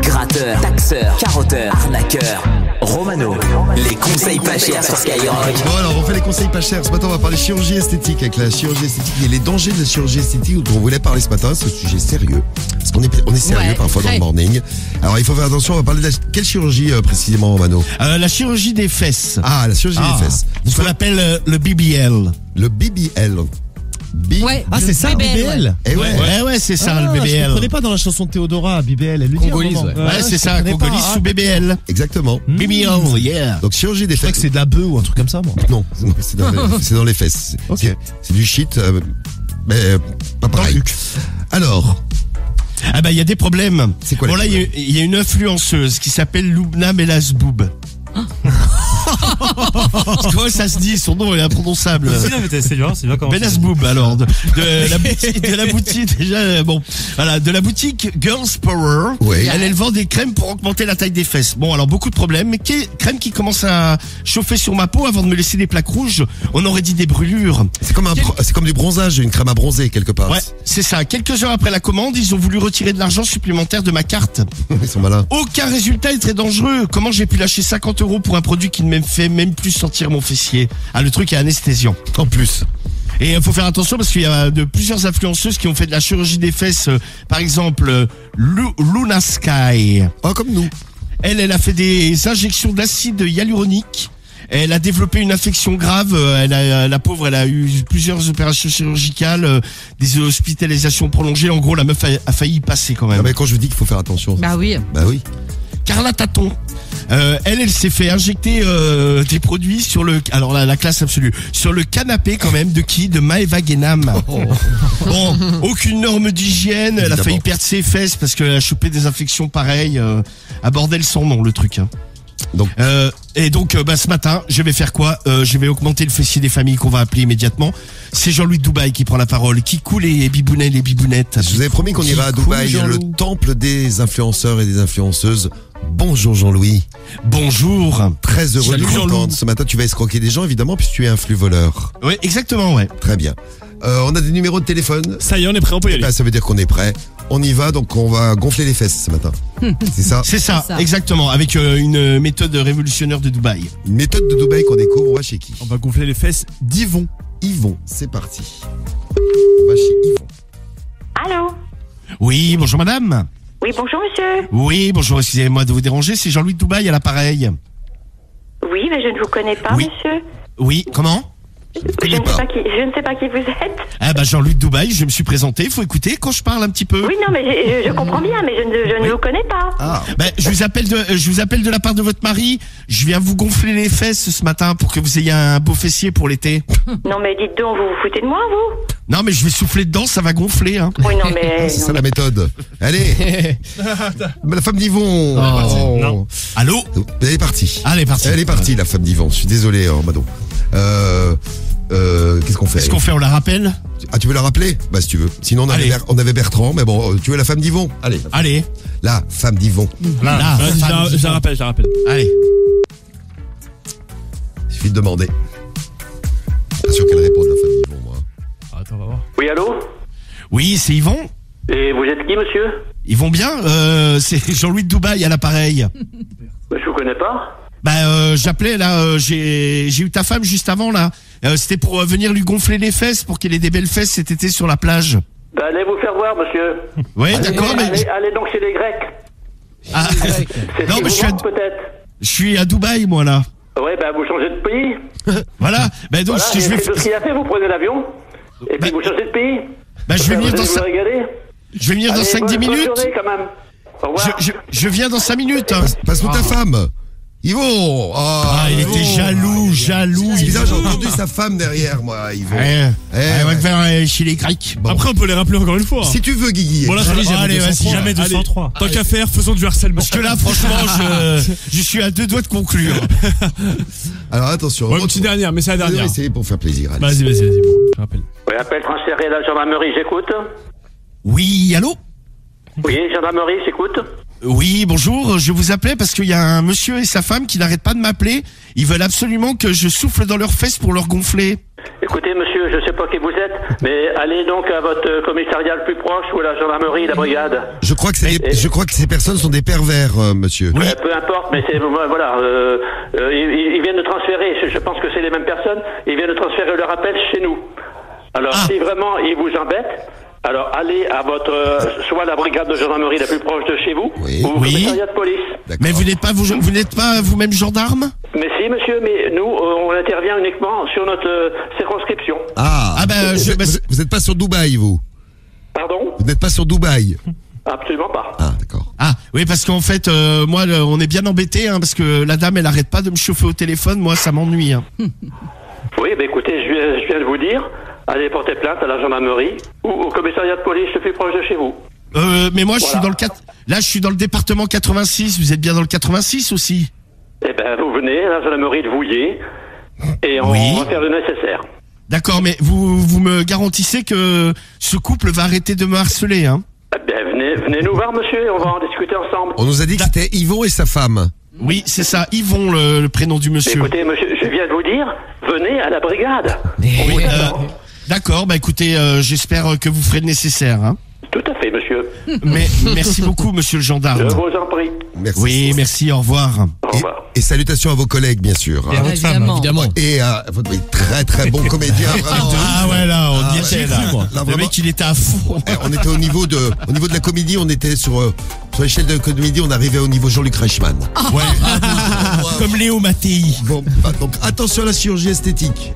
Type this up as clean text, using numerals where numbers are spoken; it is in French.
Gratteur, taxeur, carotteur, arnaqueur. Romano, les conseils pas chers sur Skyrock. Bon alors on fait les conseils pas chers. Ce matin on va parler chirurgie esthétique. Avec la chirurgie esthétique et les dangers de la chirurgie esthétique dont on voulait parler ce matin. C'est un sujet sérieux. Parce qu'on est sérieux parfois dans le morning. Alors il faut faire attention, on va parler de quelle chirurgie précisément, Romano? La chirurgie des fesses. Ah, la chirurgie des fesses. Ce qu'on appelle le BBL. Le BBL. Ouais, Ah, c'est ça, BBL. Eh ouais. Ouais, c'est ça, le Je BBL. comprenais pas dans la chanson de Théodora, BBL. Elle le dit. Congolise, ouais. Ouais, c'est ça, Congolise sous BBL. Exactement. BBL, yeah. Donc chirurgie des Je crois que fesses. c'est de la bœuf ou un truc comme ça, moi. Non, c'est dans les fesses. Ok. C'est du shit, mais pas pareil. Alors, Ah bah il y a des problèmes. C'est quoi les Bon là il y a une influenceuse qui s'appelle Loubna Melasboub. Comment ça se dit? Son nom est imprononçable. C'est bien comment. Melasboub alors de la boutique déjà bon voilà de la boutique Girls Power. Oui. Elle vend des crèmes pour augmenter la taille des fesses. Bon alors beaucoup de problèmes, mais crème qui commence à chauffer sur ma peau avant de me laisser des plaques rouges. On aurait dit des brûlures. c'est comme du bronzage, une crème à bronzer quelque part. Ouais, c'est ça. Quelques heures après la commande, ils ont voulu retirer de l'argent supplémentaire de ma carte. Ils sont malins. Aucun résultat est très dangereux. Comment j'ai pu lâcher 50 € pour un produit qui ne me fait même plus sentir mon fessier? Ah, le truc est anesthésiant. En plus. Et il faut faire attention parce qu'il y a de plusieurs influenceuses qui ont fait de la chirurgie des fesses. Par exemple, Luna Sky. Oh, comme nous. Elle a fait des injections d'acide hyaluronique. Elle a développé une infection grave. La pauvre, elle a eu plusieurs opérations chirurgicales, des hospitalisations prolongées. En gros, la meuf a failli y passer quand même. Non, mais quand je vous dis qu'il faut faire attention. Bah oui. Bah oui. Carla Taton. Elle s'est fait injecter des produits sur le, alors la classe absolue, sur le canapé quand même de qui? De Maëva Guénam. Bon, aucune norme d'hygiène. Elle a failli perdre ses fesses parce qu'elle a chopé des infections pareilles. À bordel sans nom le truc. Hein. Donc. Ce matin, je vais faire quoi? Je vais augmenter le fessier des familles qu'on va appeler immédiatement. C'est Jean-Louis de Dubaï qui prend la parole. Qui coule les bibounets, les bibounettes? Je vous avais promis qu'on ira à Dubaï, le temple des influenceurs et des influenceuses. Bonjour Jean-Louis. Bonjour. Très heureux Salut de vous entendre. Ce matin, tu vas escroquer des gens, évidemment, puisque tu es un flux voleur. Oui, exactement, ouais. Très bien. On a des numéros de téléphone. Ça y est, on est prêt, on peut y aller. Bah, ça veut dire qu'on est prêt. On y va, donc on va gonfler les fesses ce matin. C'est ça? C'est ça, C'est ça. exactement. Avec une méthode révolutionnaire de Dubaï. Une méthode de Dubaï qu'on découvre. On va chez qui? On va gonfler les fesses d'Yvon. Yvon, c'est parti. On va chez Yvon. Allô? Oui, bonjour madame. Oui, bonjour monsieur. Oui, bonjour, excusez-moi de vous déranger, c'est Jean-Louis de Dubaï à l'appareil. Oui, mais je ne vous connais pas, Oui. monsieur. Oui, comment? Je ne sais pas qui vous êtes. Ah bah Jean-Louis de Dubaï, je me suis présenté, il faut écouter quand je parle un petit peu. Oui, non, mais je comprends bien, mais je ne vous connais pas. Ah, Ben, je vous appelle de la part de votre mari. Je viens vous gonfler les fesses ce matin pour que vous ayez un beau fessier pour l'été. Non, mais dites donc, vous vous foutez de moi, vous? Non mais je vais souffler dedans, ça va gonfler hein. Oui, non, mais... c'est ça la méthode. Allez. La femme d'Yvon. Oh. Non. Allô? Elle est partie. Allez, parti. Elle est partie, la femme d'Yvon. Je suis désolé, Mado. Qu'est-ce qu'on fait? Qu'est-ce qu'on fait? On la rappelle? Ah, tu veux la rappeler? Bah, si tu veux. Sinon, on avait Bertrand, mais bon, tu veux la femme d'Yvon? Allez. Allez. La femme d'Yvon. Là, Je la rappelle. Allez. Il suffit de demander. Pas sûr qu'elle réponde, la femme d'Yvon, moi. Attends, on va voir. Oui, allô? Oui, c'est Yvon. Et vous êtes qui, monsieur? Ils vont bien? C'est Jean-Louis de Dubaï à l'appareil. Je vous connais pas. J'appelais là, j'ai eu ta femme juste avant là. C'était pour venir lui gonfler les fesses pour qu'elle ait des belles fesses cet été sur la plage. Bah, allez vous faire voir, monsieur. Oui, d'accord, mais Allez donc chez les Grecs. ah, C'est non, ce mais qui vous manque, peut-être. je suis à Dubaï moi là. Ouais, bah, vous changez de pays. Voilà. Ben donc Voilà, ce que je vais c'est tout ce qu'il a fait, vous prenez l'avion. Et puis Bah, vous changez de pays. je vais venir Vous dans allez vous régaler. je vais venir dans Allez, 5-10 bonne minutes. journée, quand même. Au revoir. Je viens dans 5 minutes. Hein. Passe-nous ta femme. Yvon. Ah, il était jaloux. C'est bizarre, j'ai entendu sa femme derrière, moi, Yvon. On va te faire chez les Grecs. Bon. Après, on peut les rappeler encore une fois. Si tu veux, Guigui. Bon, là, Allez, vas-y, jamais 203. Tant qu'à faire, faisons du harcèlement. Parce que là, franchement, je suis à 2 doigts de conclure. Alors, attention. Bon, une petite dernière, mais c'est la dernière. C'est pour faire plaisir. Allez. Vas-y, bon, je rappelle. Oui, appel transféré à la gendarmerie, j'écoute. Oui, allô? Oui, gendarmerie, j'écoute. Oui, bonjour, je vous appelais parce qu'il y a un monsieur et sa femme qui n'arrêtent pas de m'appeler. Ils veulent absolument que je souffle dans leurs fesses pour leur gonfler. Écoutez, monsieur, je sais pas qui vous êtes, mais allez donc à votre commissariat le plus proche ou à la gendarmerie, la brigade. Je crois que ces personnes sont des pervers, monsieur. Peu importe, mais c'est voilà, ils viennent de transférer. Je pense que c'est les mêmes personnes. Ils viennent de transférer leur appel chez nous. Alors, si vraiment ils vous embêtent, alors allez à votre soit la brigade de gendarmerie la plus proche de chez vous, ou au commissariat de police. D'accord. Mais vous n'êtes pas vous-même gendarme? Mais si, monsieur, mais nous, on intervient uniquement sur notre circonscription. Vous n'êtes pas sur Dubaï, vous? Pardon? Vous n'êtes pas sur Dubaï? Absolument pas. Ah, d'accord. Ah, oui, parce qu'en fait, moi, on est bien embêté, parce que la dame, elle arrête pas de me chauffer au téléphone. Moi, ça m'ennuie. Oui, écoutez, je viens de vous dire, allez porter plainte à la gendarmerie ou au commissariat de police le plus proche de chez vous. Mais moi, je suis dans je suis dans le département 86. Vous êtes bien dans le 86 aussi? Eh ben, vous venez à la gendarmerie de Vouillé et on va faire le nécessaire. D'accord, mais vous me garantissez que ce couple va arrêter de me harceler, hein? Eh ben, venez nous voir, monsieur, et on va en discuter ensemble. On nous a dit que c'était Yvon et sa femme. Oui, c'est ça, Yvon, le prénom du monsieur. Écoutez, monsieur, je viens de vous dire, venez à la brigade. Oui, d'accord, écoutez, j'espère que vous ferez le nécessaire, hein. Tout à fait, monsieur. Mais merci beaucoup, monsieur le gendarme. Je vous en prie. Merci. Oui, merci, au revoir. Au revoir. Et salutations à vos collègues, bien sûr. Et à votre femme, évidemment. Et à votre très très bon comédien, vraiment. Ah ouais, là, on y était, là. Là, Le vraiment. mec, il était à fond. On était au niveau de la comédie, on était sur l'échelle de la comédie, on arrivait au niveau Jean-Luc Reichmann. Ouais. Comme Léo Mattei. Bon, donc attention à la chirurgie esthétique.